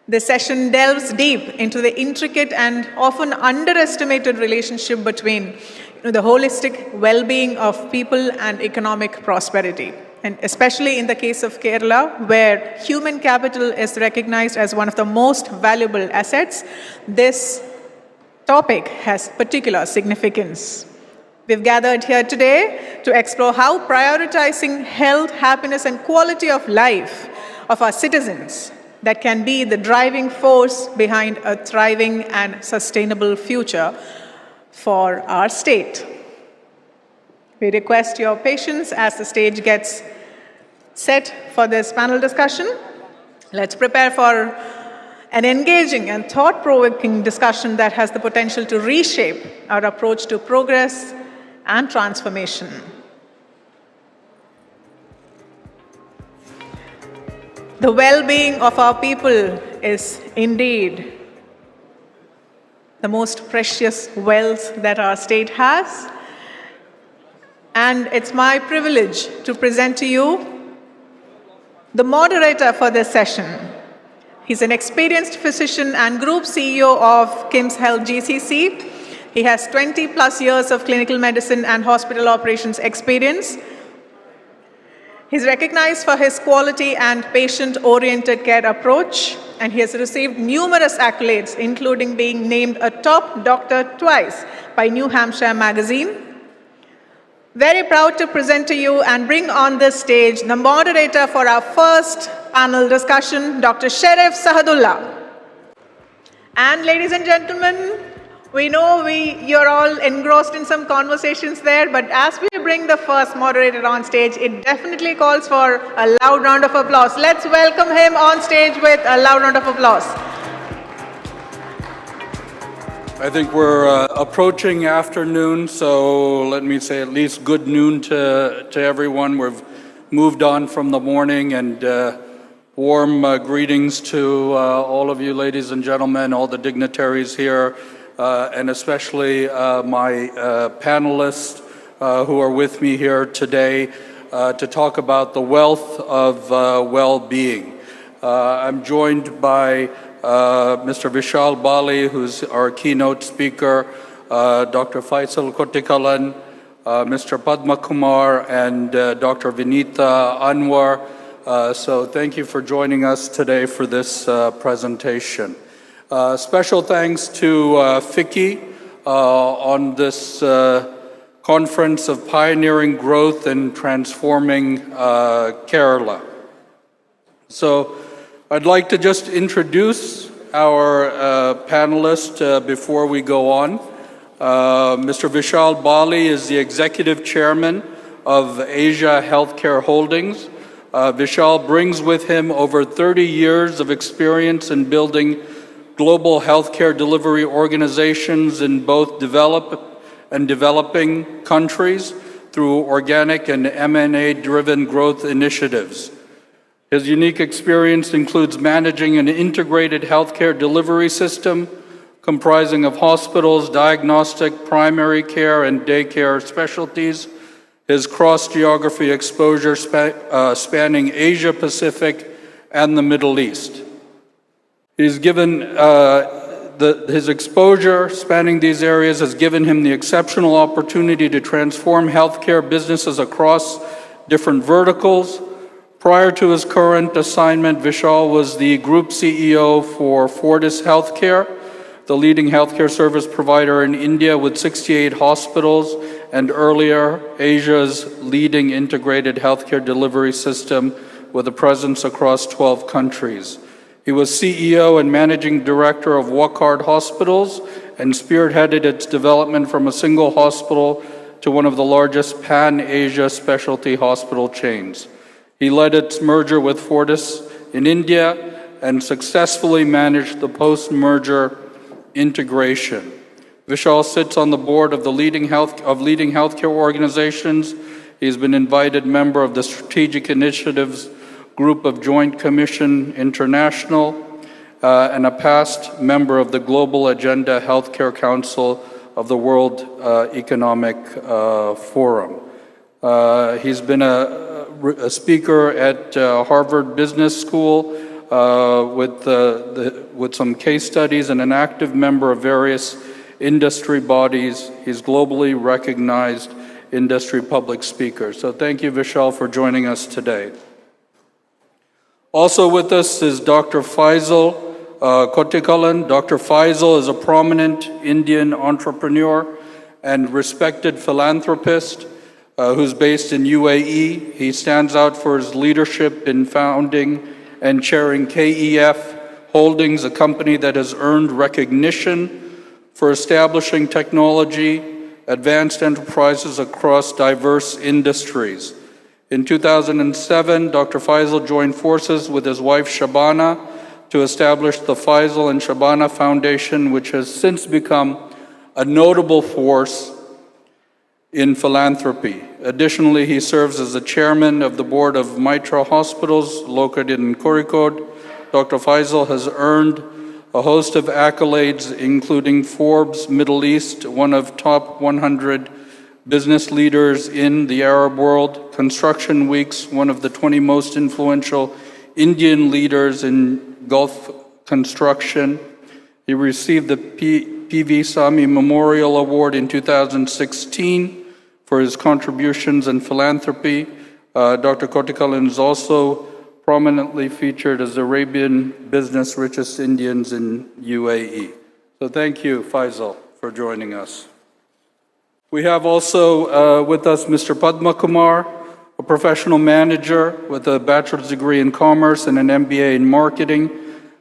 This session delves deep into the intricate and often underestimated relationship between the holistic well-being of people and economic prosperity. And especially in the case of Kerala, where human capital is recognized as one of the most valuable assets, this topic has particular significance. We've gathered here today to explore how prioritizing health, happiness, and quality of life of our citizens that can be the driving force behind a thriving and sustainable future for our state. We request your patience as the stage gets set for this panel discussion. Let's prepare for an engaging and thought-provoking discussion that has the potential to reshape our approach to progress and transformation. The well-being of our people is indeed the most precious wealth that our state has. And it's my privilege to present to you the moderator for this session. He's an experienced physician and group CEO of KIMSHEALTH GCC. He has 20 plus years of clinical medicine and hospital operations experience. He's recognized for his quality and patient-oriented care approach, and he has received numerous accolades, including being named a top doctor twice by New Hampshire magazine. Very proud to present to you and bring on this stage the moderator for our first panel discussion, Dr. Sheriff Sahadulla. And ladies and gentlemen, we know you're all engrossed in some conversations there, but as we bring the first moderator on stage, it definitely calls for a loud round of applause. Let's welcome him on stage with a loud round of applause. I think we're approaching afternoon, so let me say at least good noon to everyone. We've moved on from the morning, and warm greetings to all of you, ladies and gentlemen, all the dignitaries here, and especially my panelists who are with me here today to talk about the wealth of well-being. I'm joined by Mr. Vishal Bali, who's our keynote speaker, Dr. Faisal Kotikalan, Mr. Padma Kumar, and Dr. Vinita Anwar. So thank you for joining us today for this presentation. Special thanks to FICCI on this conference of pioneering growth and transforming Kerala. So I'd like to just introduce our panelist before we go on. Mr. Vishal Bali is the Executive Chairman of Asia Healthcare Holdings. Vishal brings with him over 30 years of experience in building global healthcare delivery organizations in both developed and developing countries through organic and M&A-driven growth initiatives. His unique experience includes managing an integrated healthcare delivery system comprising of hospitals, diagnostic, primary care, and daycare specialties. His cross-geography exposure spanning Asia Pacific and the Middle East. He's given his exposure spanning these areas has given him the exceptional opportunity to transform healthcare businesses across different verticals. Prior to his current assignment, Vishal was the Group CEO for Fortis Healthcare, the leading healthcare service provider in India with 68 hospitals, and earlier, Asia's leading integrated healthcare delivery system with a presence across 12 countries. He was CEO and Managing Director of Wockhardt Hospitals and spearheaded its development from a single hospital to one of the largest pan-Asia specialty hospital chains. He led its merger with Fortis in India and successfully managed the post-merger integration. Vishal sits on the board of leading healthcare organizations. He's been invited member of the Strategic Initiatives Group of Joint Commission International and a past member of the Global Agenda Healthcare Council of the World Economic Forum. He's been a speaker at Harvard Business School, with some case studies and an active member of various industry bodies. He's globally recognized industry public speaker. So thank you, Vishal, for joining us today. Also with us is Dr. Faisal Kotikalan. Dr. Faisal is a prominent Indian entrepreneur and respected philanthropist who's based in UAE. He stands out for his leadership in founding and chairing KEF Holdings, a company that has earned recognition for establishing technology, advanced enterprises across diverse industries. In 2007, Dr. Faisal joined forces with his wife Shabana to establish the Faisal and Shabana Foundation, which has since become a notable force in philanthropy. Additionally, he serves as the chairman of the board of Mitra Hospitals located in Kozhikode. Dr. Faisal has earned a host of accolades, including Forbes Middle East, one of top 100 business leaders in the Arab world, Construction Week's one of the 20 most influential Indian leaders in Gulf construction. He received the P.V. Sami Memorial Award in 2016 for his contributions in philanthropy. Dr. Kotikalan is also prominently featured as Arabian business richest Indians in UAE. So thank you, Faisal, for joining us. We have also with us Mr. Padma Kumar, a professional manager with a bachelor's degree in commerce and an MBA in marketing.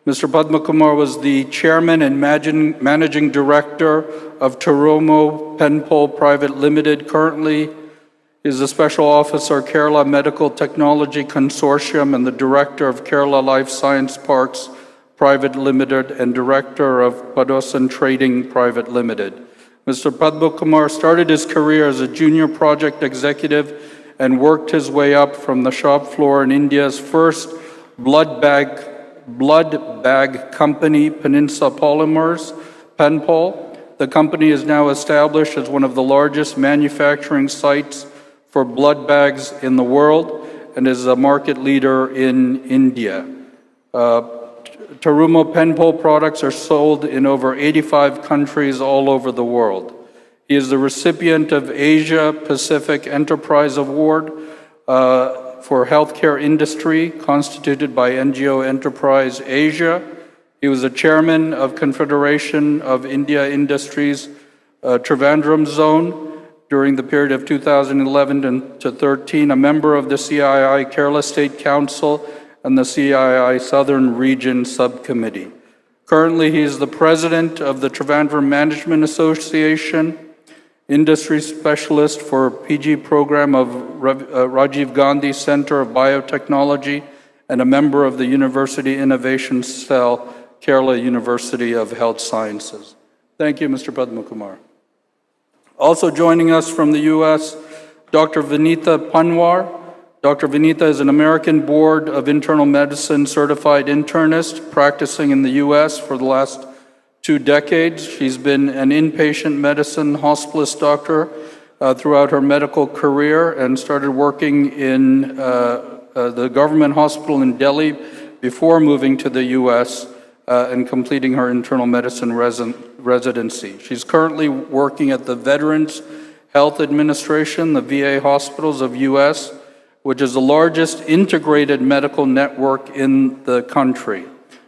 Mr. Padma Kumar was the chairman and managing director of Tarumo Penpol Private Limited. Currently, he is the special officer, Kerala Medical Technology Consortium, and the director of Kerala Life Science Parks Private Limited and director of Padosan Trading Private Limited. Mr. Padma Kumar started his career as a junior project executive and worked his way up from the shop floor in India's first blood bag company, Peninsula Polymers, Penpol. The company is now established as one of the largest manufacturing sites for blood bags in the world and is a market leader in India. Tarumo Penpol products are sold in over 85 countries all over the world. He is the recipient of Asia Pacific Enterprise Award for healthcare industry, constituted by NGO Enterprise Asia. He was the chairman of Confederation of India Industries Trivandrum Zone during the period of 2011 to 13, a member of the CII Kerala State Council and the CII Southern Region Subcommittee. Currently, he is the president of the Trivandrum Management Association, industry specialist for PG program of Rajiv Gandhi Center of Biotechnology, and a member of the University Innovation Cell, Kerala University of Health Sciences. Thank you, Mr. Padma Kumar. Also joining us from the U.S., Dr. Vinita Panwar. Dr. Vinita is an American Board of Internal Medicine certified internist practicing in the U.S. for the last 2 decades. She's been an inpatient medicine hospitalist doctor throughout her medical career and started working in the government hospital in Delhi before moving to the U.S. And completing her internal medicine residency. She's currently working at the Veterans Health Administration, the VA hospitals of U.S., which is the largest integrated medical network in the country.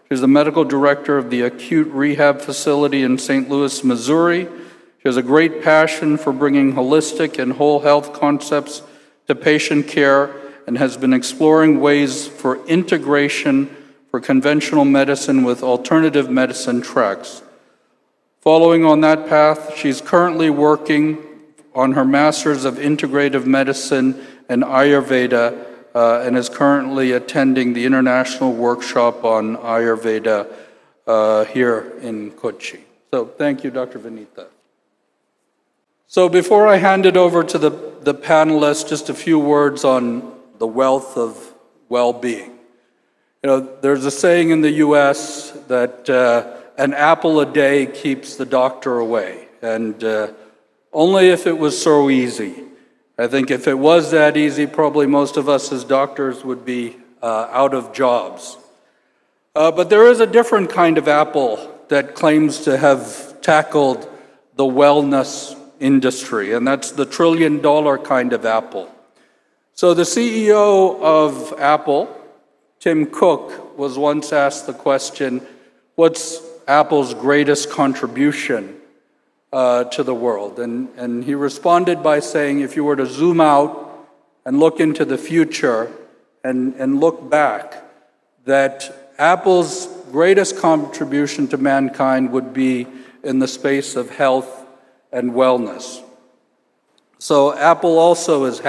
She's the medical director of the acute rehab facility in St. Louis, Missouri. She has a great passion for bringing holistic and whole health concepts to patient care and has been exploring ways for integration for conventional medicine with alternative medicine tracks. Following on that path, she's currently working on her Master's of Integrative Medicine and Ayurveda and is currently attending the International Workshop on Ayurveda here in Kochi. So thank you, Dr. Vinita. So before I hand it over to the panelists, just a few words on the wealth of well-being. You know, there's a saying in the U.S. that an apple a day keeps the doctor away, and only if it was so easy. I think if it was that easy, probably most of us as doctors would be out of jobs. But there is a different kind of apple that claims to have tackled the wellness industry, and that's the trillion-dollar kind of apple. So the CEO of Apple, Tim Cook, was once asked the question, what's Apple's greatest contribution to the world? And he responded by saying, if you were to zoom out and look into the future and look back, that Apple's greatest contribution to mankind would be in the space of health and wellness. So Apple also is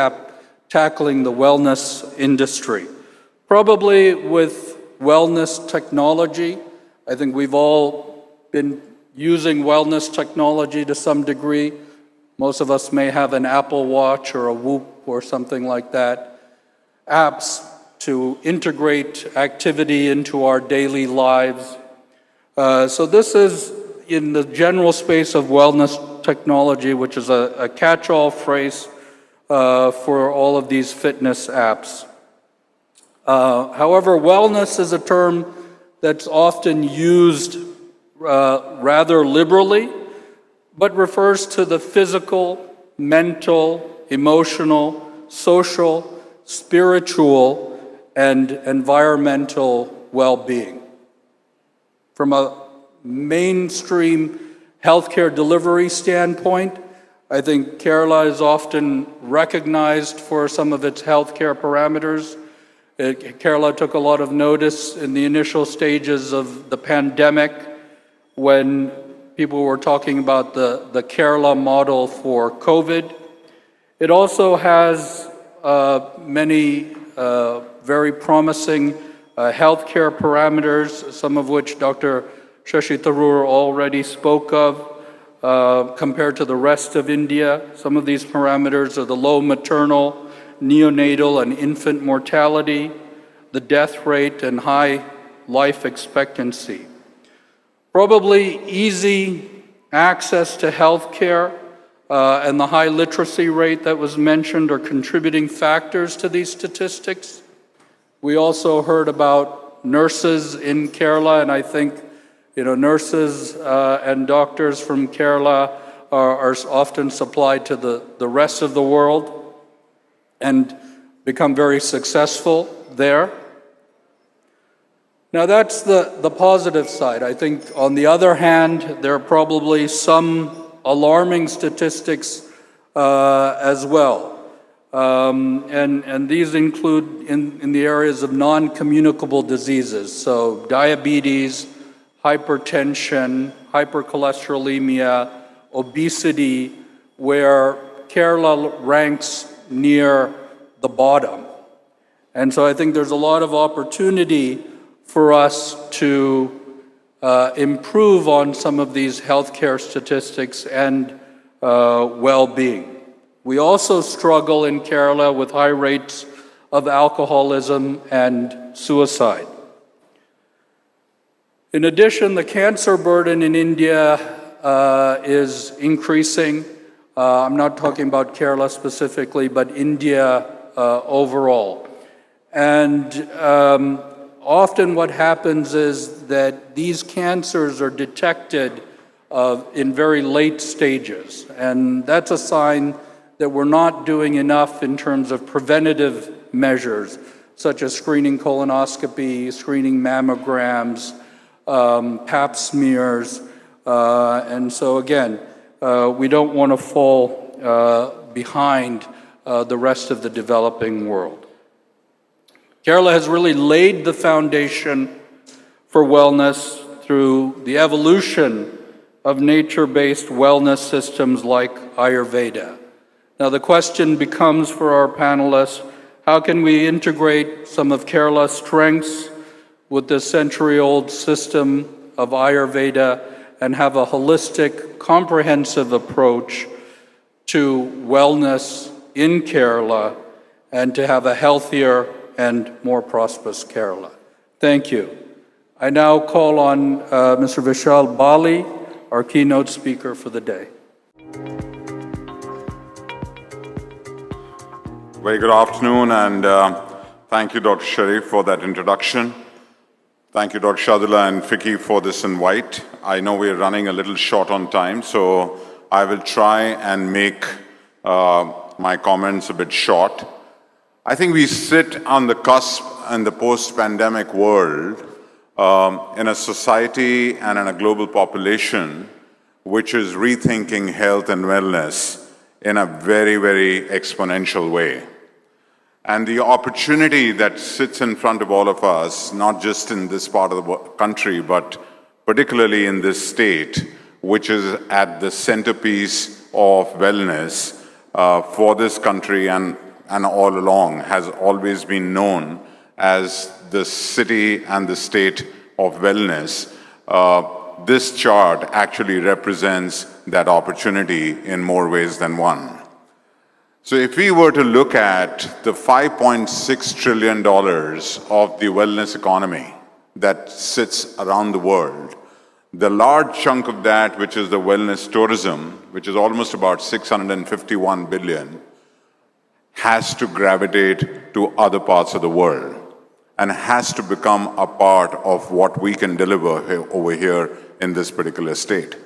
tackling the wellness industry, probably with wellness technology. I think we've all been using wellness technology to some degree. Most of us may have an Apple Watch or a Whoop or something like that. Apps to integrate activity into our daily lives. So this is in the general space of wellness technology, which is a catch-all phrase for all of these fitness apps. However, wellness is a term that's often used rather liberally, but refers to the physical, mental, emotional, social, spiritual, and environmental well-being. From a mainstream healthcare delivery standpoint, I think Kerala is often recognized for some of its healthcare parameters. Kerala took a lot of notice in the initial stages of the pandemic when people were talking about the Kerala model for COVID. It also has many very promising healthcare parameters, some of which Dr. Shashi Tharoor already spoke of, compared to the rest of India. Some of these parameters are the low maternal, neonatal, and infant mortality, the death rate, and high life expectancy. Probably easy access to healthcare and the high literacy rate that was mentioned are contributing factors to these statistics. We also heard about nurses in Kerala, and I think nurses and doctors from Kerala are often supplied to the rest of the world and become very successful there. Now that's the positive side. I think on the other hand, there are probably some alarming statistics as well. And these include in the areas of non-communicable diseases, so diabetes, hypertension, hypercholesterolemia, obesity, where Kerala ranks near the bottom. And so I think there's a lot of opportunity for us to improve on some of these healthcare statistics and well-being. We also struggle in Kerala with high rates of alcoholism and suicide. In addition, the cancer burden in India is increasing. I'm not talking about Kerala specifically, but India overall. And often what happens is that these cancers are detected in very late stages. And that's a sign that we're not doing enough in terms of preventative measures, such as screening colonoscopy, screening mammograms, pap smears. And so again, we don't want to fall behind the rest of the developing world. Kerala has really laid the foundation for wellness through the evolution of nature-based wellness systems like Ayurveda. Now the question becomes for our panelists, how can we integrate some of Kerala's strengths with this century-old system of Ayurveda and have a holistic, comprehensive approach to wellness in Kerala and to have a healthier and more prosperous Kerala? Thank you. I now call on Mr. Vishal Bali, our keynote speaker for the day. Very good afternoon, and thank you, Dr. Sharif, for that introduction. Thank you, Dr. Sahadulla and Vicky, for this invite. I know we're running a little short on time, so I will try and make my comments a bit short. I think we sit on the cusp in the post-pandemic world in a society and in a global population which is rethinking health and wellness in a very, very exponential way. And the opportunity that sits in front of all of us, not just in this part of the country, but particularly in this state, which is at the centerpiece of wellness for this country and all along, has always been known as the city and the state of wellness. This chart actually represents that opportunity in more ways than one. So if we were to look at the $5.6 trillion of the wellness economy that sits around the world, the large chunk of that, which is the wellness tourism, which is almost about $651 billion, has to gravitate to other parts of the world and has to become a part of what we can deliver over here in this particular state.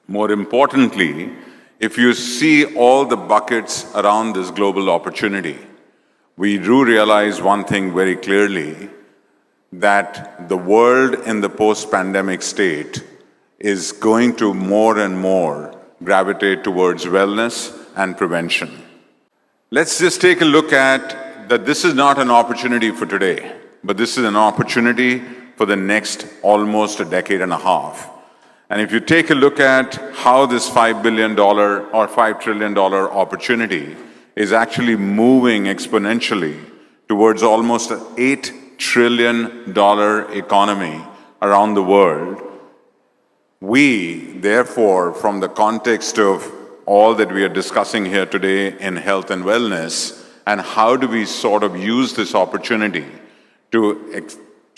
More importantly, if you see all the buckets around this global opportunity, we do realize one thing very clearly, that the world in the post-pandemic state is going to more and more gravitate towards wellness and prevention. Let's just take a look at that this is not an opportunity for today, but this is an opportunity for the next almost a decade and a half. And if you take a look at how this $5 billion or $5 trillion opportunity is actually moving exponentially towards almost an $8 trillion economy around the world, we, therefore, from the context of all that we are discussing here today in health and wellness, and how do we sort of use this opportunity to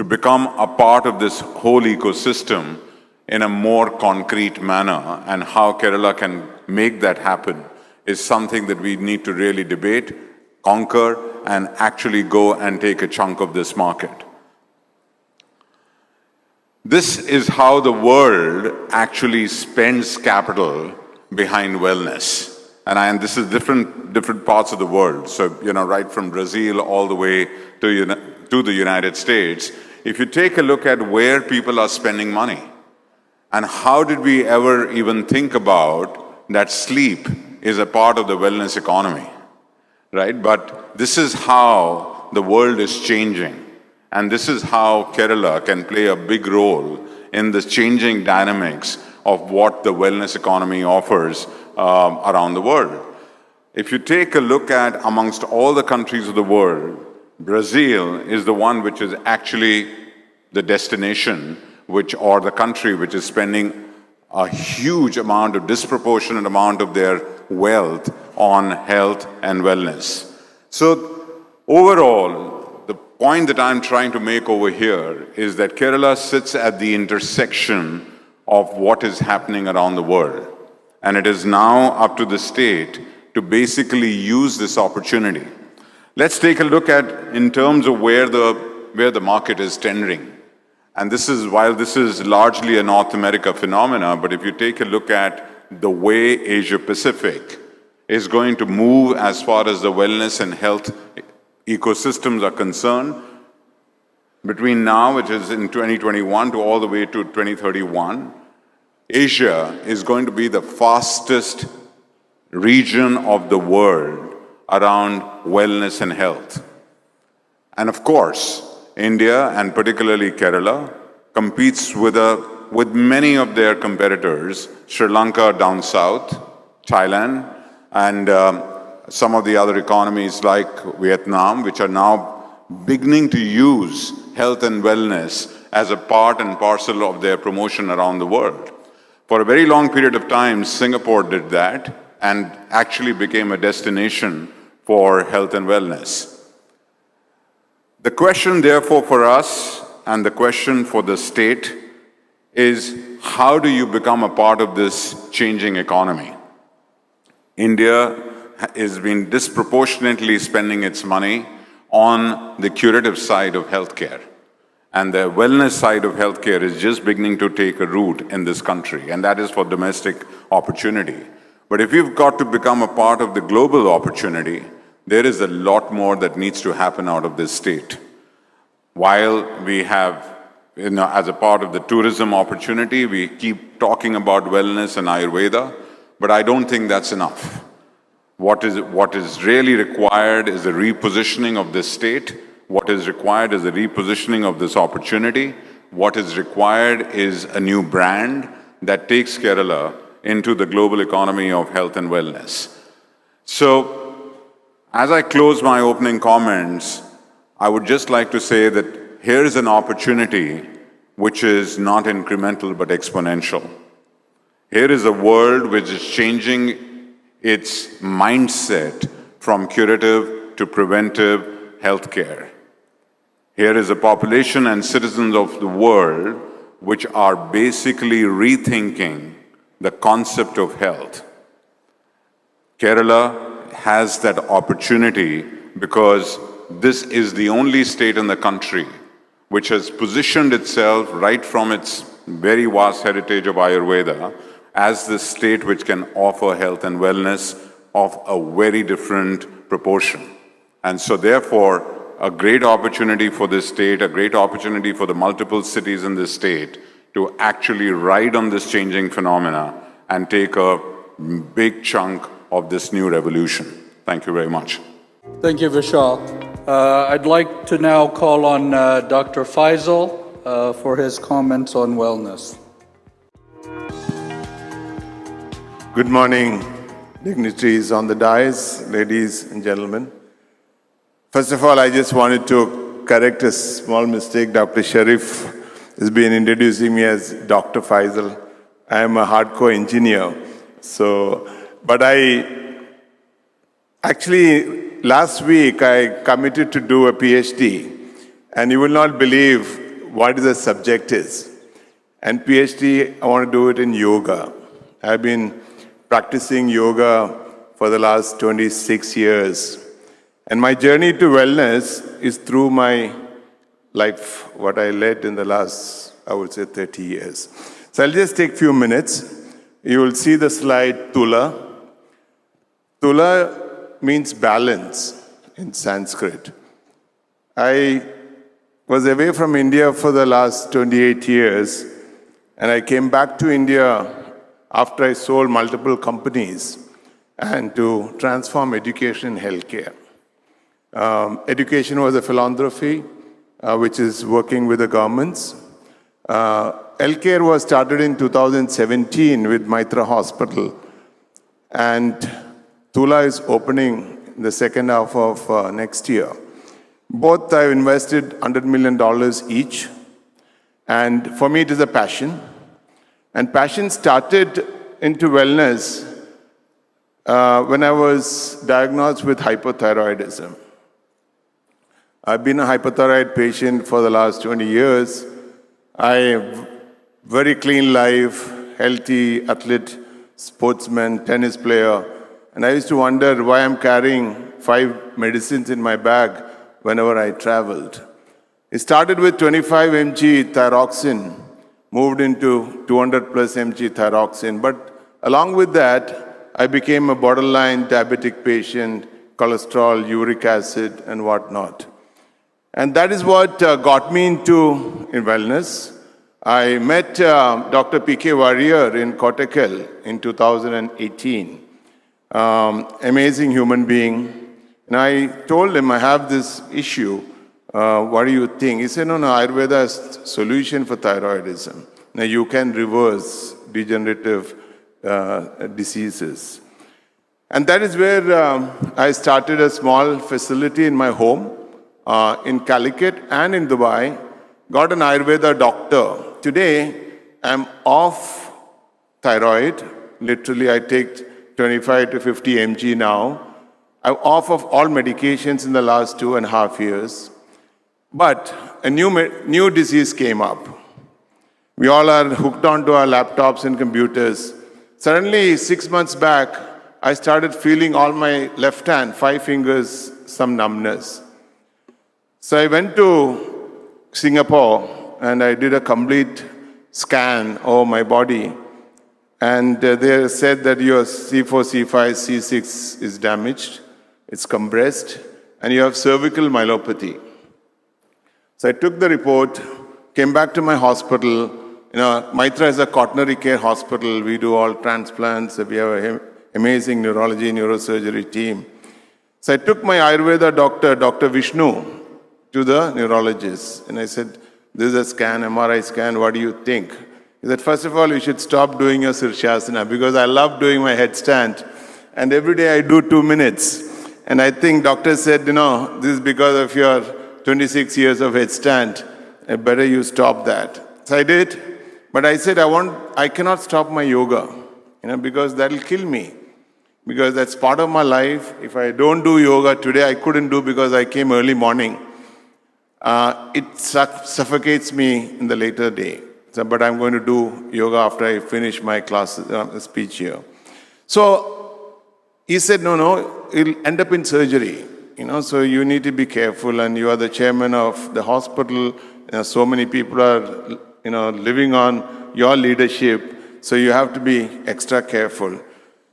become a part of this whole ecosystem in a more concrete manner, and how Kerala can make that happen, is something that we need to really debate, conquer, and actually go and take a chunk of this market. This is how the world actually spends capital behind wellness. And this is different parts of the world. So, right from Brazil all the way to the United States. If you take a look at where people are spending money, and how did we ever even think about that sleep is a part of the wellness economy, right? But this is how the world is changing. And this is how Kerala can play a big role in the changing dynamics of what the wellness economy offers around the world. If you take a look at amongst all the countries of the world, Brazil is the one which is actually the destination or the country which is spending a huge amount, a disproportionate amount of their wealth on health and wellness. So overall, the point that I'm trying to make over here is that Kerala sits at the intersection of what is happening around the world. And it is now up to the state to basically use this opportunity. Let's take a look at in terms of where the market is tendering. And while this is largely a North America phenomena, but if you take a look at the way Asia Pacific is going to move as far as the wellness and health ecosystems are concerned, between now, which is in 2021, to all the way to 2031, Asia is going to be the fastest region of the world around wellness and health. And of course, India, and particularly Kerala, competes with many of their competitors, Sri Lanka down south, Thailand, and some of the other economies like Vietnam, which are now beginning to use health and wellness as a part and parcel of their promotion around the world. For a very long period of time, Singapore did that and actually became a destination for health and wellness. The question, therefore, for us and the question for the state is, how do you become a part of this changing economy? India has been disproportionately spending its money on the curative side of healthcare. and the wellness side of healthcare is just beginning to take a root in this country, and that is for domestic opportunity. But if you've got to become a part of the global opportunity, there is a lot more that needs to happen out of this state. While we have, as a part of the tourism opportunity, we keep talking about wellness and Ayurveda, but I don't think that's enough. What is really required is a repositioning of this state. What is required is a repositioning of this opportunity. What is required is a new brand that takes Kerala into the global economy of health and wellness. So, as I close my opening comments, I would just like to say that here is an opportunity which is not incremental but exponential. Here is a world which is changing its mindset from curative to preventive healthcare. Here is a population and citizens of the world which are basically rethinking the concept of health. Kerala has that opportunity because this is the only state in the country which has positioned itself right from its very vast heritage of Ayurveda as the state which can offer health and wellness of a very different proportion. And so therefore, a great opportunity for this state, a great opportunity for the multiple cities in this state to actually ride on this changing phenomena and take a big chunk of this new revolution. Thank you very much. Thank you, Vishal. I'd like to now call on Dr. Faisal for his comments on wellness. Good morning, dignitaries on the dais, ladies and gentlemen. First of all, I just wanted to correct a small mistake. Dr. Sharif has been introducing me as Dr. Faisal. I am a hardcore engineer. But last week I committed to do a PhD, and you will not believe what the subject is. And PhD, I want to do it in yoga. I've been practicing yoga for the last 26 years. And my journey to wellness is through my life, what I led in the last, I would say, 30 years. So I'll just take a few minutes. You will see the slide Tula. Tula means balance in Sanskrit. I was away from India for the last 28 years, and I came back to India after I sold multiple companies and to transform education and healthcare. Education was a philanthropy, which is working with the governments. Healthcare was started in 2017 with Maitra Hospital, and Tula is opening in the second half of next year. Both I've invested $100 million each, and for me it is a passion. And passion started into wellness when I was diagnosed with hypothyroidism. I've been a hypothyroid patient for the last 20 years. I have very clean life, healthy athlete, sportsman, tennis player. And I used to wonder why I'm carrying 5 medicines in my bag whenever I traveled. It started with 25 mg thyroxine, moved into 200 plus mg thyroxine. But along with that, I became a borderline diabetic patient, cholesterol, uric acid, and whatnot. And that is what got me into wellness. I met Dr. P.K. Warrior in Kottakkal in 2018. Amazing human being. And I told him, I have this issue. What do you think? He said, no, Ayurveda is solution for thyroidism. Now you can reverse degenerative diseases. And that is where I started a small facility in my home in Calicut and in Dubai. Got an Ayurveda doctor. Today, I'm off thyroid. Literally, I take 25 to 50 mg now. I'm off of all medications in the last 2.5 years. But a new disease came up. We all are hooked onto our laptops and computers. Suddenly, 6 months back, I started feeling all my left hand, 5 fingers, some numbness. So I went to Singapore, and I did a complete scan of my body. And they said that your C4, C5, C6 is damaged, it's compressed, and you have cervical myelopathy. So I took the report, came back to my hospital. Maitra is a quaternary care hospital. We do all transplants. We have an amazing neurology, neurosurgery team. So I took my Ayurveda doctor, Dr. Vishnu, to the neurologist. And I said, this is a scan, MRI scan, what do you think? He said, first of all, you should stop doing your Sirshasana because I love doing my headstand. And every day I do 2 minutes. And I think doctor said, this is because of your 26 years of headstand. Better you stop that. So I did. But I said, I cannot stop my yoga, because that will kill me. Because that's part of my life. If I don't do yoga today, I couldn't do because I came early morning. It suffocates me in the later day. But I'm going to do yoga after I finish my speech here. So he said, no, it'll end up in surgery. So you need to be careful, and you are the chairman of the hospital. So many people are, living on your leadership. So you have to be extra careful.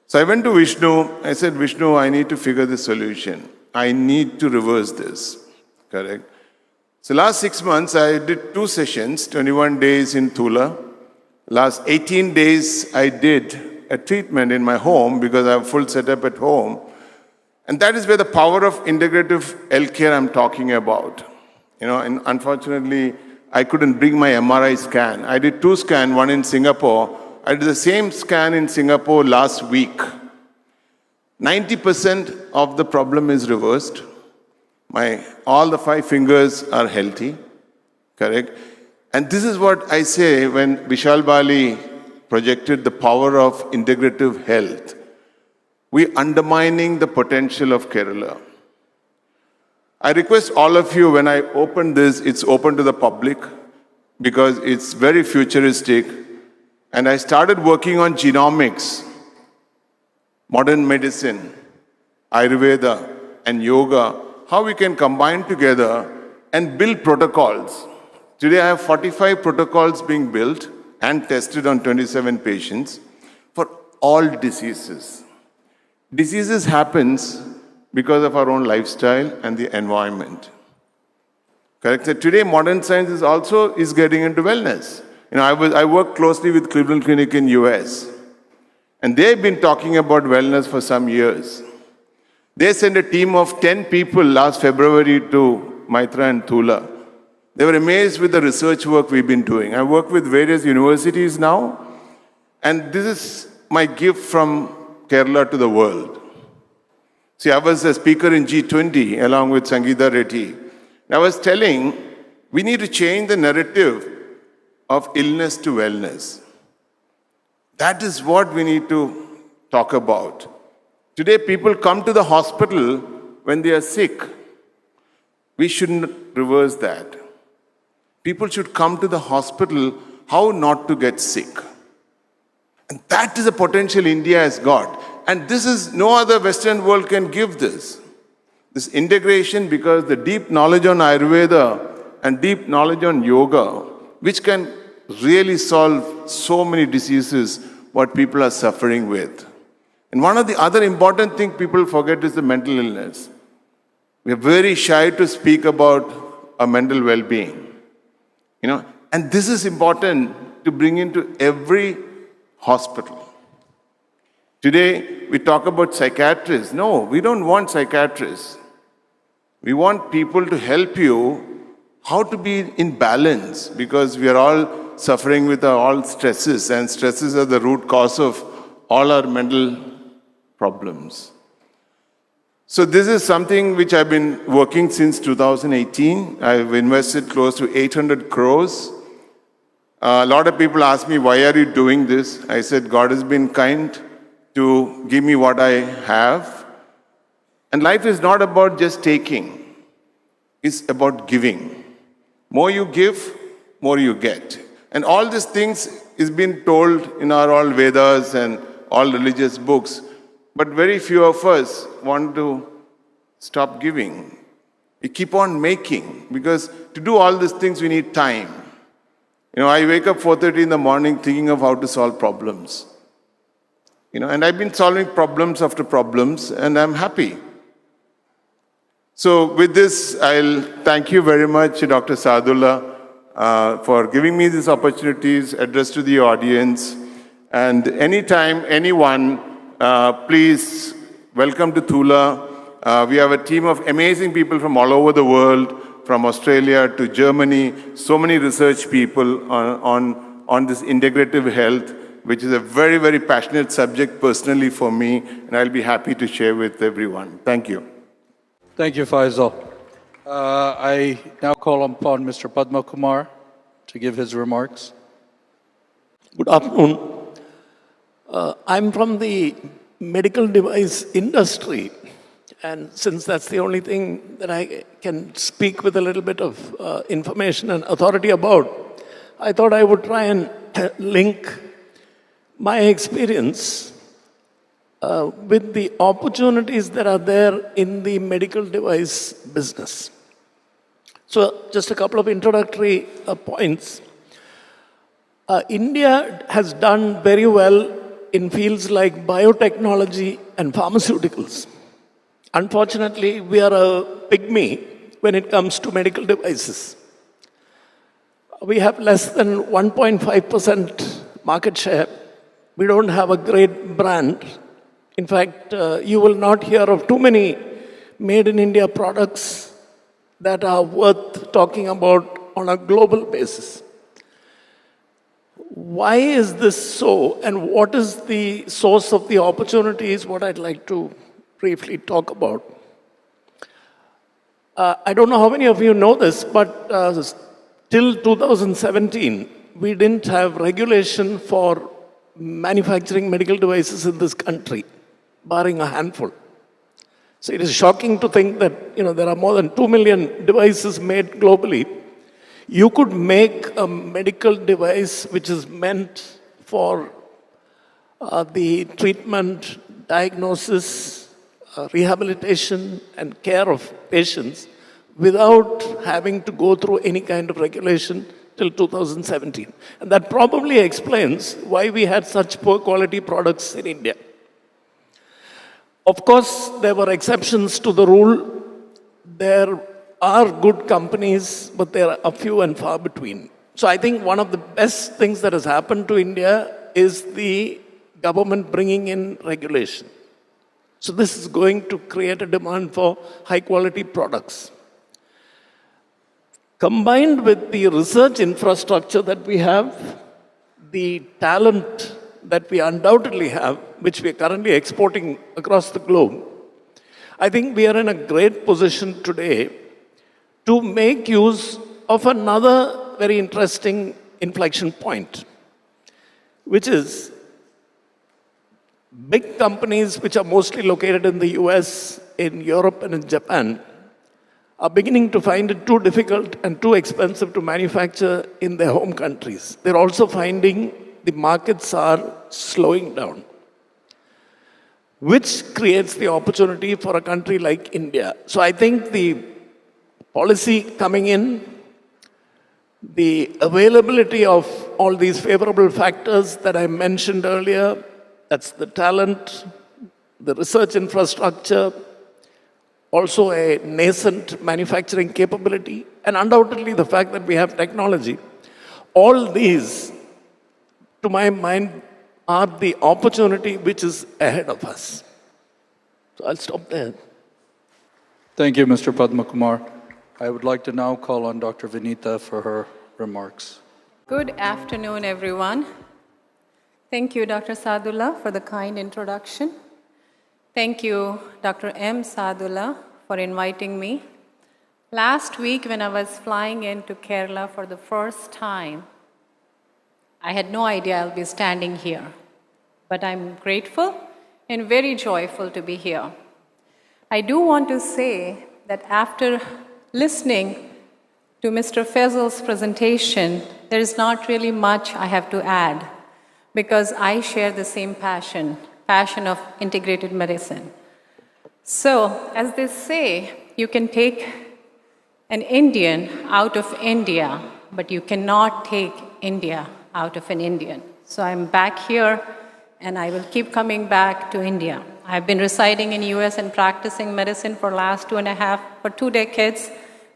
So I went to Vishnu. I said, Vishnu, I need to figure this solution. I need to reverse this. Correct? So last 6 months, I did 2 sessions, 21 days in Tula. Last 18 days, I did a treatment in my home because I have full setup at home. And that is where the power of integrative healthcare I'm talking about. And unfortunately, I couldn't bring my MRI scan. I did 2 scans, one in Singapore. I did the same scan in Singapore last week. 90% of the problem is reversed. All the 5 fingers are healthy, correct? And this is what I say when Vishal Bali projected the power of integrative health. We're undermining the potential of Kerala. I request all of you, when I open this, it's open to the public because it's very futuristic. And I started working on genomics, modern medicine, Ayurveda, and yoga, how we can combine together and build protocols. Today I have 45 protocols being built and tested on 27 patients for all diseases. Diseases happens because of our own lifestyle and the environment. Correct? So today modern science is getting into wellness. I work closely with Cleveland Clinic in US, and they've been talking about wellness for some years. They sent a team of 10 people last February to Maitra and Tula. They were amazed with the research work we've been doing. I work with various universities now, and this is my gift from Kerala to the world. See, I was a speaker in G20 along with Sangeeta Reddy. And I was telling, we need to change the narrative of illness to wellness. That is what we need to talk about. Today, people come to the hospital when they are sick. We shouldn't reverse that. People should come to the hospital how not to get sick. And that is the potential India has got. And this is, no other Western world can give this. This integration, because the deep knowledge on Ayurveda and deep knowledge on yoga, which can really solve so many diseases what people are suffering with. And one of the other important things people forget is the mental illness. We are very shy to speak about our mental well-being. And this is important to bring into every hospital. Today, we talk about psychiatrists. No, we don't want psychiatrists. We want people to help you how to be in balance, because we are all suffering with all stresses, and stresses are the root cause of all our mental problems. So this is something which I've been working since 2018. I've invested close to 800 crores. A lot of people ask me, why are you doing this? I said, God has been kind to give me what I have. And life is not about just taking. It's about giving. More you give, more you get. And all these things is been told in our all Vedas and all religious books. But very few of us want to stop giving. We keep on making, because to do all these things, we need time. I wake up 4:30 in the morning thinking of how to solve problems. And I've been solving problems after problems, and I'm happy. So with this, I'll thank you very much, Dr. Sahadulla, for giving me these opportunities, address to the audience. And anytime, anyone, please welcome to Thula. We have a team of amazing people from all over the world, from Australia to Germany, so many research people on this integrative health, which is a very, very passionate subject personally for me, and I'll be happy to share with everyone. Thank you. Thank you, Faisal. I now call upon Mr. Padma Kumar to give his remarks. Good afternoon. I'm from the medical device industry, and since that's the only thing that I can speak with a little bit of information and authority about, I thought I would try and link my experience with the opportunities that are there in the medical device business. So just a couple of introductory points. India has done very well in fields like biotechnology and pharmaceuticals. Unfortunately, we are a pygmy when it comes to medical devices. We have less than 1.5% market share. We don't have a great brand. In fact, you will not hear of too many made in India products that are worth talking about on a global basis. Why is this so, and what is the source of the opportunity is what I'd like to briefly talk about. I don't know how many of you know this, but till 2017, we didn't have regulation for manufacturing medical devices in this country, barring a handful. So it is shocking to think that there are more than 2 million devices made globally. You could make a medical device which is meant for the treatment, diagnosis, rehabilitation and care of patients without having to go through any kind of regulation till 2017. And that probably explains why we had such poor quality products in India. Of course, there were exceptions to the rule. There are good companies, but there are a few and far between. So I think one of the best things that has happened to India is the government bringing in regulation. So this is going to create a demand for high quality products. Combined with the research infrastructure that we have, the talent that we undoubtedly have, which we are currently exporting across the globe, I think we are in a great position today to make use of another very interesting inflection point, which is big companies which are mostly located in the US, in Europe and in Japan are beginning to find it too difficult and too expensive to manufacture in their home countries. They're also finding the markets are slowing down, which creates the opportunity for a country like India. So I think the policy coming in, the availability of all these favorable factors that I mentioned earlier, that's the talent, the research infrastructure, also a nascent manufacturing capability, and undoubtedly the fact that we have technology. All these, to my mind, are the opportunity which is ahead of us. So I'll stop there. Thank you, Mr. Padma Kumar. I would like to now call on Dr. Vinita for her remarks. Good afternoon, everyone. Thank you, Dr. Sahadulla, for the kind introduction. Thank you, Dr. M. Sahadulla, for inviting me. Last week, when I was flying into Kerala for the first time, I had no idea I'll be standing here. But I'm grateful and very joyful to be here. I do want to say that after listening to Mr. Faisal's presentation, there is not really much I have to add, because I share the same passion of integrated medicine. So, as they say, you can take an Indian out of India, but you cannot take India out of an Indian. So I'm back here, and I will keep coming back to India. I've been residing in US and practicing medicine for last 2 decades,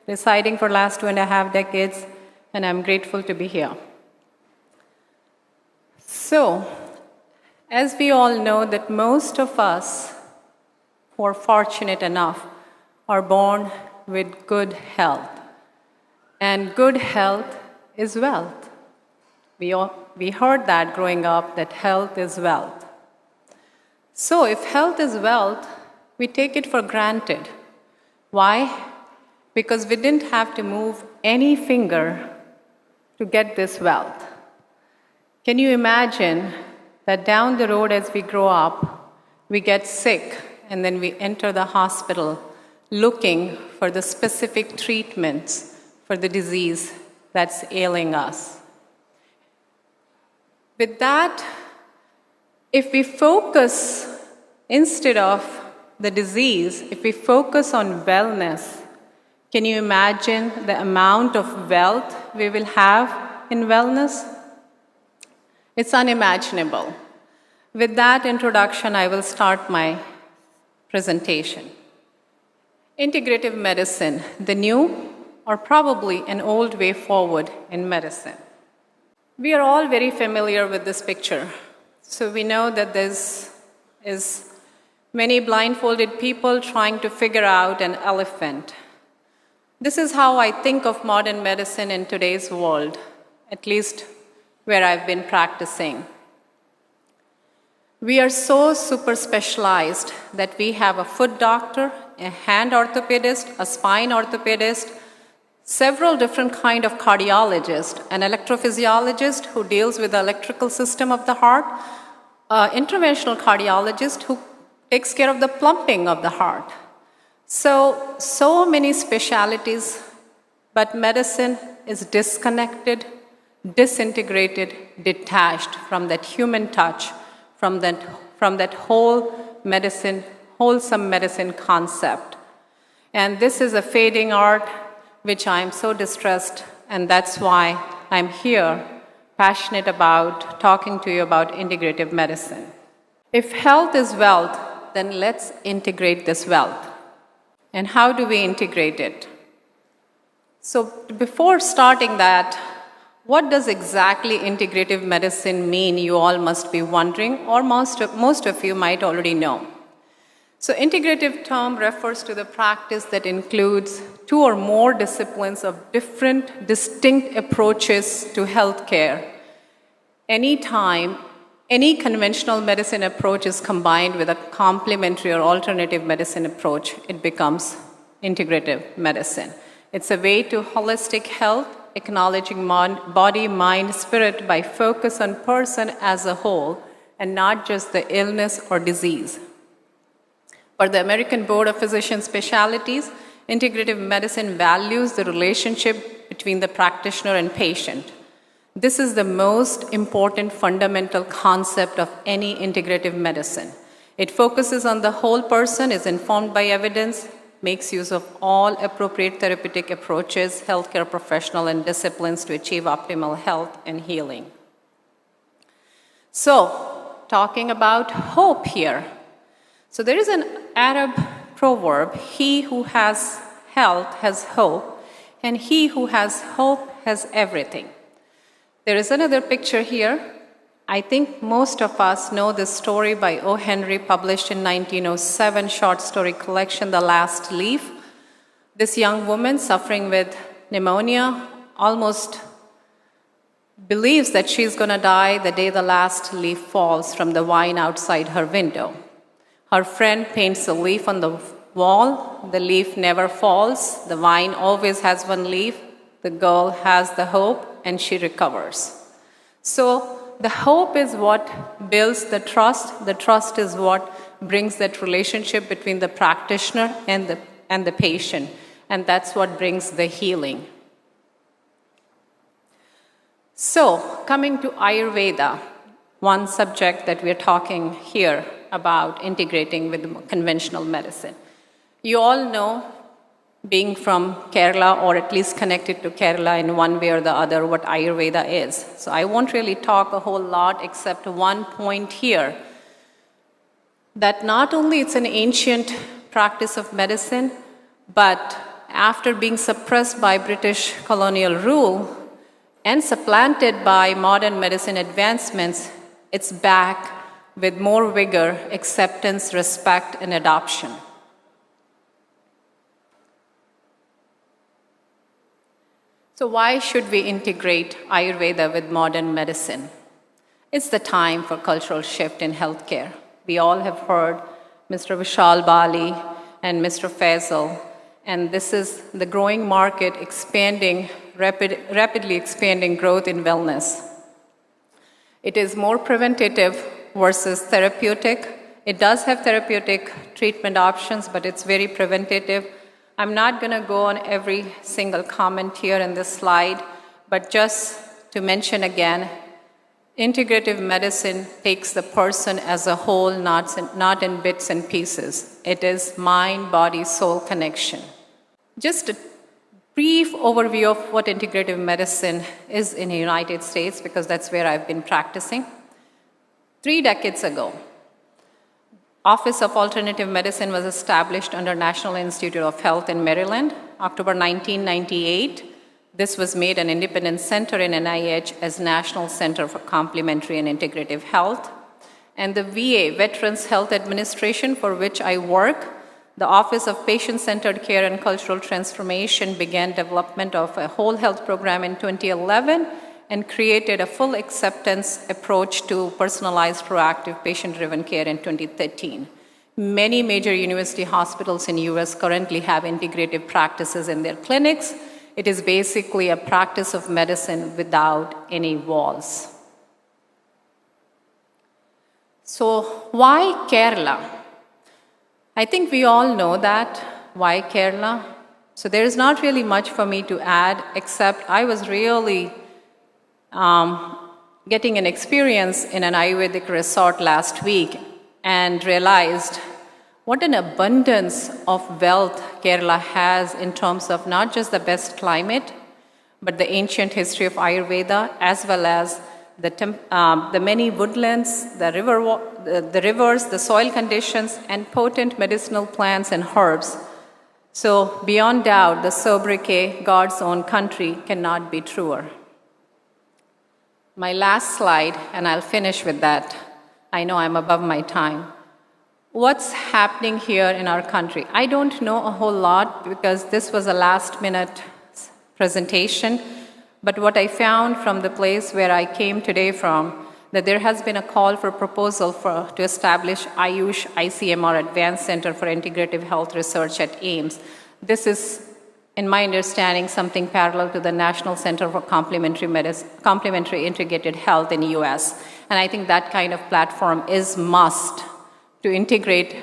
residing for last 2.5 decades, and I'm grateful to be here. So, as we all know that most of us who are fortunate enough are born with good health. And good health is wealth. We heard that growing up, that health is wealth. So if health is wealth, we take it for granted. Why? Because we didn't have to move any finger to get this wealth. Can you imagine that down the road as we grow up, we get sick and then we enter the hospital looking for the specific treatments for the disease that's ailing us? With that, if we focus, instead of the disease, if we focus on wellness, can you imagine the amount of wealth we will have in wellness? It's unimaginable. With that introduction, I will start my presentation. Integrative medicine, the new or probably an old way forward in medicine. We are all very familiar with this picture. So we know that this is many blindfolded people trying to figure out an elephant. This is how I think of modern medicine in today's world, at least where I've been practicing. We are so super specialized that we have a foot doctor, a hand orthopedist, a spine orthopedist, several different kind of cardiologists, an electrophysiologist who deals with the electrical system of the heart, interventional cardiologist who takes care of the pumping of the heart. So many specialties, but medicine is disconnected, disintegrated, detached from that human touch, from that whole medicine, wholesome medicine concept. And this is a fading art, which I'm so distressed, and that's why I'm here, passionate about talking to you about integrative medicine. If health is wealth, then let's integrate this wealth. And how do we integrate it? So before starting that, what does exactly integrative medicine mean, you all must be wondering, or most of you might already know. So integrative term refers to the practice that includes 2 or more disciplines of different, distinct approaches to healthcare. Anytime any conventional medicine approach is combined with a complementary or alternative medicine approach, it becomes integrative medicine. It's a way to holistic health, acknowledging body, mind, spirit by focus on person as a whole and not just the illness or disease. For the American Board of Physician Specialties, integrative medicine values the relationship between the practitioner and patient. This is the most important fundamental concept of any integrative medicine. It focuses on the whole person, is informed by evidence, makes use of all appropriate therapeutic approaches, healthcare professional and disciplines to achieve optimal health and healing. So, talking about hope here. So there is an Arab proverb, he who has health has hope, and he who has hope has everything. There is another picture here. I think most of us know this story by O. Henry, published in 1907, short story collection, The Last Leaf. This young woman suffering with pneumonia almost believes that she's going to die the day the last leaf falls from the vine outside her window. Her friend paints a leaf on the wall. The leaf never falls. The vine always has one leaf. The girl has the hope, and she recovers. So the hope is what builds the trust. The trust is what brings that relationship between the practitioner and the patient. And that's what brings the healing. So, coming to Ayurveda, one subject that we're talking here about integrating with conventional medicine. You all know being from Kerala, or at least connected to Kerala in one way or the other, what Ayurveda is. So I won't really talk a whole lot except one point here, that not only it's an ancient practice of medicine, but after being suppressed by British colonial rule and supplanted by modern medicine advancements, it's back with more vigor, acceptance, respect, and adoption. So why should we integrate Ayurveda with modern medicine? It's the time for cultural shift in healthcare. We all have heard Mr. Vishal Bali and Mr. Faisal, and this is the growing market expanding, rapidly expanding growth in wellness. It is more preventative versus therapeutic. It does have therapeutic treatment options, but it's very preventative. I'm not going to go on every single comment here in this slide, but just to mention again, integrative medicine takes the person as a whole, not in bits and pieces. It is mind, body, soul connection. Just a brief overview of what integrative medicine is in the United States, because that's where I've been practicing. 3 decades ago, Office of Alternative Medicine was established under National Institute of Health in Maryland, October 1998. This was made an independent center in NIH as National Center for Complementary and Integrative Health. And the VA, Veterans Health Administration, for which I work, the Office of Patient-Centered Care and Cultural Transformation began development of a whole health program in 2011 and created a full acceptance approach to personalized, proactive, patient-driven care in 2013. Many major university hospitals in the US currently have integrative practices in their clinics. It is basically a practice of medicine without any walls. So why Kerala? I think we all know that. Why Kerala? So there is not really much for me to add, except I was really getting an experience in an Ayurvedic resort last week and realized what an abundance of wealth Kerala has in terms of not just the best climate, but the ancient history of Ayurveda, as well as the many woodlands, the rivers, the soil conditions, and potent medicinal plants and herbs. So beyond doubt, the sobriquet, God's own country, cannot be truer. My last slide, and I'll finish with that. I know I'm above my time. What's happening here in our country? I don't know a whole lot because this was a last-minute presentation, but what I found from the place where I came today from, that there has been a call for proposal to establish Ayush ICMR Advanced Center for Integrative Health Research at AIIMS. This is, in my understanding, something parallel to the National Center for Complementary Integrated Health in the US. And I think that kind of platform is must to integrate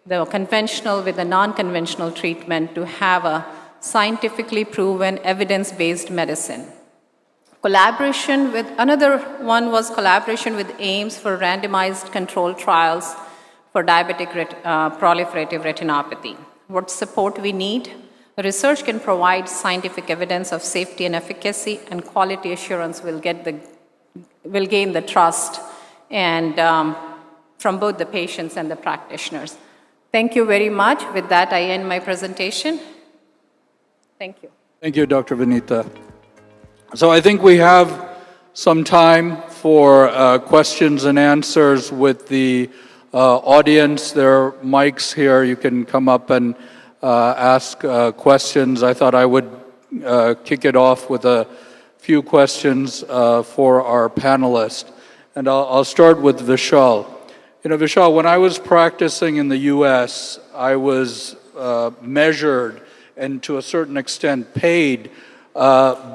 the conventional with the non-conventional treatment to have a scientifically proven, evidence-based medicine. Collaboration with, another one was collaboration with AIIMS for randomized controlled trials for diabetic proliferative retinopathy. What support we need? Research can provide scientific evidence of safety and efficacy, and quality assurance will gain the trust and from both the patients and the practitioners. Thank you very much. With that, I end my presentation. Thank you. Thank you, Dr. Vinita. So I think we have some time for questions and answers with the audience. There are mics here. You can come up and ask questions. I thought I would kick it off with a few questions for our panelists. And I'll start with Vishal. You know, Vishal, when I was practicing in the US, I was measured and to a certain extent paid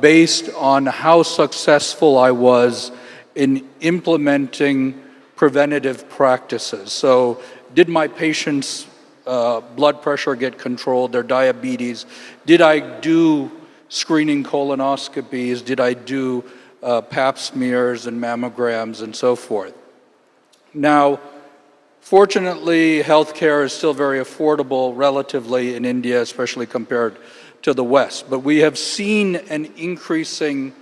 based on how successful I was in implementing preventative practices. So did my patients' blood pressure get controlled, their diabetes? Did I do screening colonoscopies? Did I do pap smears and mammograms and so forth? Now, Fortunately, healthcare is still very affordable relatively in India, especially compared to the West. But we have seen an increasing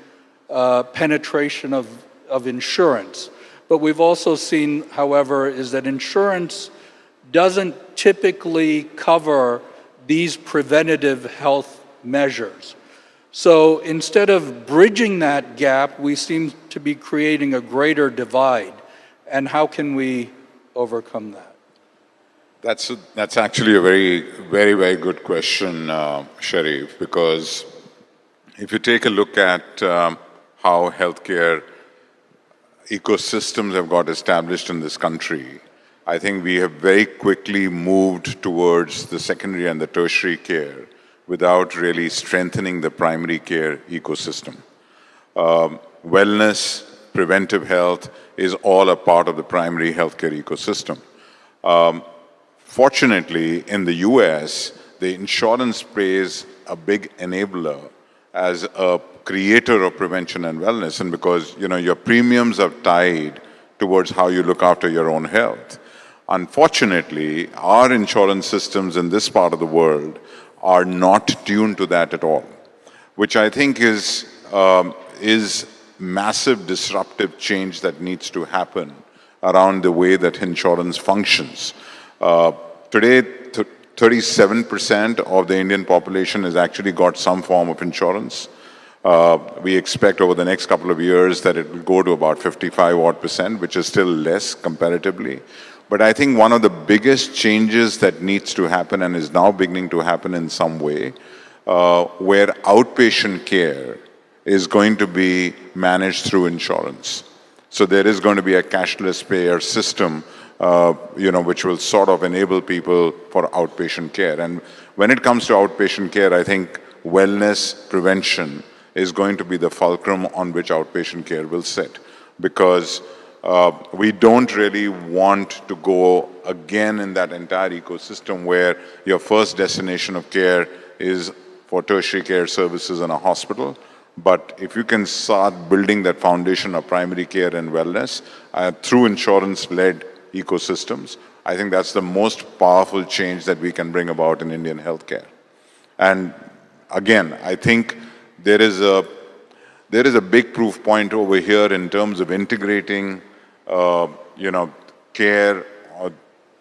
penetration of insurance. But we've also seen, however, is that insurance doesn't typically cover these preventative health measures. So instead of bridging that gap, we seem to be creating a greater divide. And how can we overcome that? That's actually a very good question, Sharif, because if you take a look at how healthcare ecosystems have got established in this country, I think we have very quickly moved towards the secondary and the tertiary care without really strengthening the primary care ecosystem. Wellness, preventive health is all a part of the primary healthcare ecosystem. Fortunately, in the US, the insurance plays a big enabler as a creator of prevention and wellness, and because your premiums are tied towards how you look after your own health. Unfortunately, our insurance systems in this part of the world are not tuned to that at all, which I think is massive disruptive change that needs to happen around the way that insurance functions. Today, 37% of the Indian population has actually got some form of insurance. We expect over the next couple of years that it will go to about 55%, which is still less comparatively. But I think one of the biggest changes that needs to happen and is now beginning to happen in some way, where outpatient care is going to be managed through insurance. So there is going to be a cashless payer system, which will sort of enable people for outpatient care. And when it comes to outpatient care, I think wellness prevention is going to be the fulcrum on which outpatient care will sit. Because we don't really want to go again in that entire ecosystem where your first destination of care is for tertiary care services in a hospital. But if you can start building that foundation of primary care and wellness through insurance-led ecosystems, I think that's the most powerful change that we can bring about in Indian healthcare. And again, I think there is a big proof point over here in terms of integrating care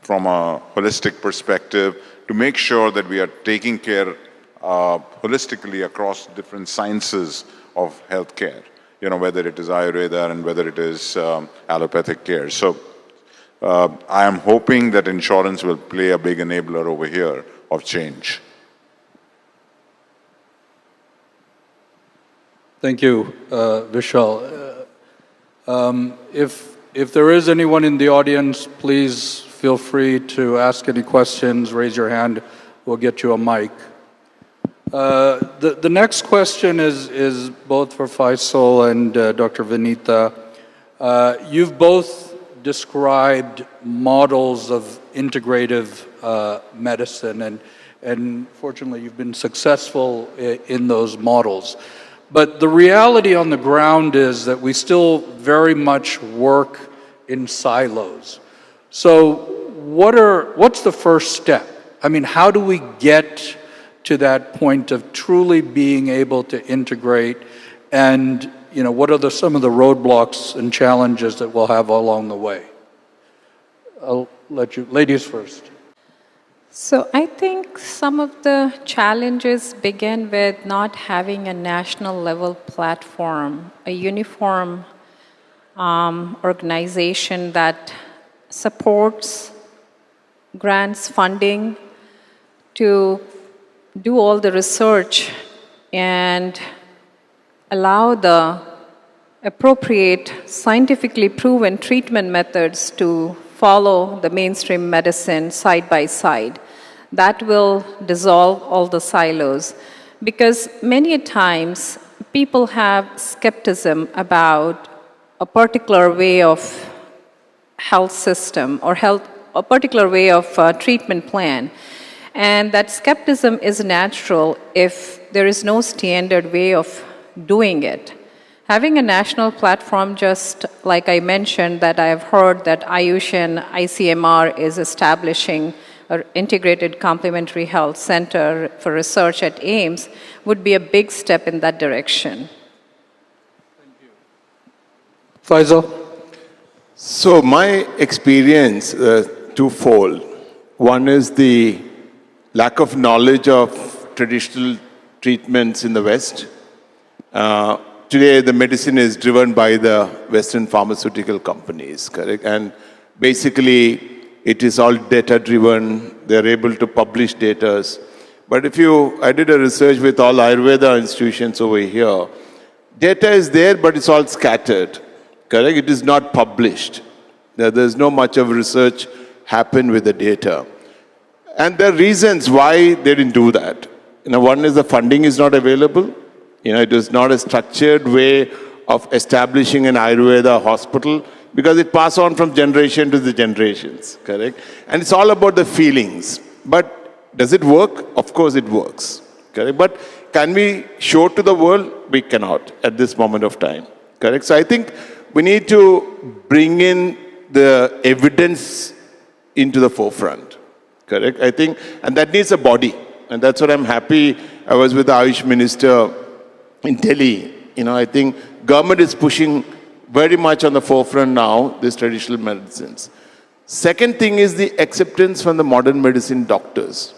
from a holistic perspective to make sure that we are taking care holistically across different sciences of healthcare, whether it is Ayurveda and whether it is allopathic care. So I am hoping that insurance will play a big enabler over here of change. Thank you, Vishal. If there is anyone in the audience, please feel free to ask any questions, raise your hand, we'll get you a mic. The next question is both for Faisal and Dr. Vinita. You've both described models of integrative medicine, and fortunately you've been successful in those models. But the reality on the ground is that we still very much work in silos. So what's the first step? I mean, how do we get to that point of truly being able to integrate, and what are some of the roadblocks and challenges that we'll have along the way? I'll let you, ladies first. So I think some of the challenges begin with not having a national level platform, a uniform organization that supports, grants funding to do all the research and allow the appropriate scientifically proven treatment methods to follow the mainstream medicine side by side. That will dissolve all the silos. Because many times people have skepticism about a particular way of health system or a particular way of treatment plan. And that skepticism is natural if there is no standard way of doing it. Having a national platform, just like I mentioned, that I have heard that Ayush and ICMR is establishing an integrated complementary health center for research at AIIMS, would be a big step in that direction. Faisal? So my experience, twofold. One is the lack of knowledge of traditional treatments in the West. Today, the medicine is driven by the Western pharmaceutical companies, correct? And basically, it is all data-driven. They're able to publish data. But I did a research with all Ayurveda institutions over here. Data is there, but it's all scattered, correct? It is not published. There's no much of research happen with the data. And there are reasons why they didn't do that. One is the funding is not available. It is not a structured way of establishing an Ayurveda hospital because it passes on from generation to the generations, correct? And it's all about the feelings. But does it work? Of course it works, correct? But can we show to the world? We cannot at this moment of time, correct? So I think we need to bring in the evidence into the forefront, correct? I think, and that needs a body. And that's what I'm happy. I was with the Ayush Minister in Delhi. I think government is pushing very much on the forefront now, these traditional medicines. Second thing is the acceptance from the modern medicine doctors,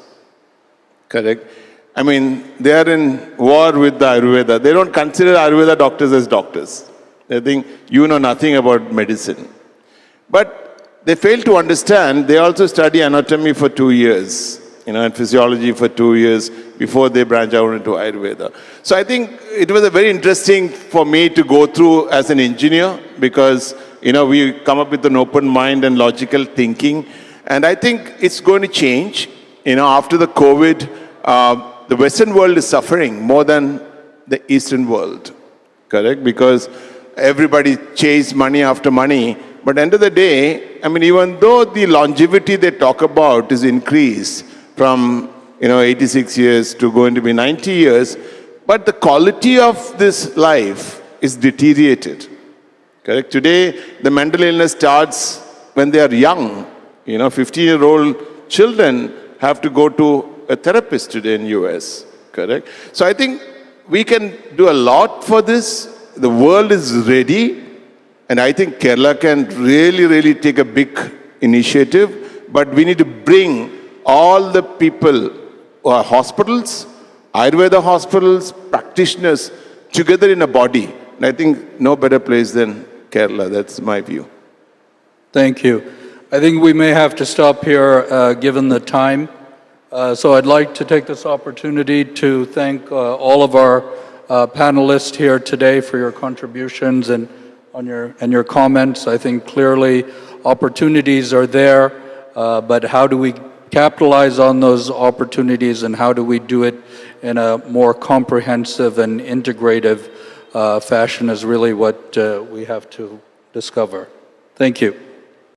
correct? They are in war with the Ayurveda. They don't consider Ayurveda doctors as doctors. They think you know nothing about medicine. But they fail to understand, they also study anatomy for 2 years, and physiology for 2 years before they branch out into Ayurveda. So I think it was a very interesting for me to go through as an engineer because, we come up with an open mind and logical thinking. And I think it's going to change. After the COVID, the Western world is suffering more than the Eastern world, correct? Because everybody chase money after money. But at the end of the day, even though the longevity they talk about is increased from 86 years to going to be 90 years, but the quality of this life is deteriorated. Correct? Today, the mental illness starts when they are young. 15-year-old children have to go to a therapist today in US. Correct? So I think we can do a lot for this. The world is ready. And I think Kerala can really, really take a big initiative. But we need to bring all the people who are hospitals, Ayurveda hospitals, practitioners, together in a body. And I think no better place than Kerala. That's my view. Thank you. I think we may have to stop here given the time. So I'd like to take this opportunity to thank all of our panelists here today for your contributions and your comments. I think clearly opportunities are there, but how do we capitalize on those opportunities and how do we do it in a more comprehensive and integrative fashion is really what we have to discover. Thank you.